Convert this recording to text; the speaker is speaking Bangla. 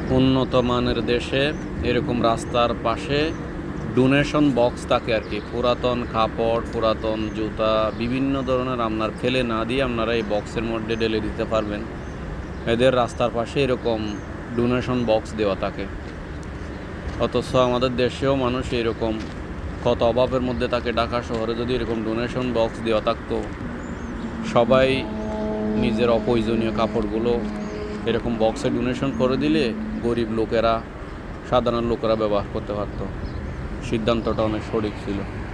উন্নত মানের দেশে এরকম রাস্তার পাশে ডোনেশন বক্স থাকে আর কি। পুরাতন কাপড়, পুরাতন জুতা, বিভিন্ন ধরনের আপনার ফেলে না দিয়ে আপনারা এই বক্সের মধ্যে ঢেলে দিতে পারবেন। এদের রাস্তার পাশে এরকম ডোনেশন বক্স দেওয়া থাকে। অথচ আমাদের দেশেও মানুষ এরকম কত অভাবের মধ্যে থাকে। ঢাকা শহরে যদি এরকম ডোনেশন বক্স দেওয়া থাকতো, সবাই নিজের অপ্রয়োজনীয় কাপড়গুলো এরকম বক্সে ডোনেশন করে দিলে গরিব লোকেরা, সাধারণ লোকেরা ব্যবহার করতে পারত। সিদ্ধান্তটা অনেক সঠিক ছিল।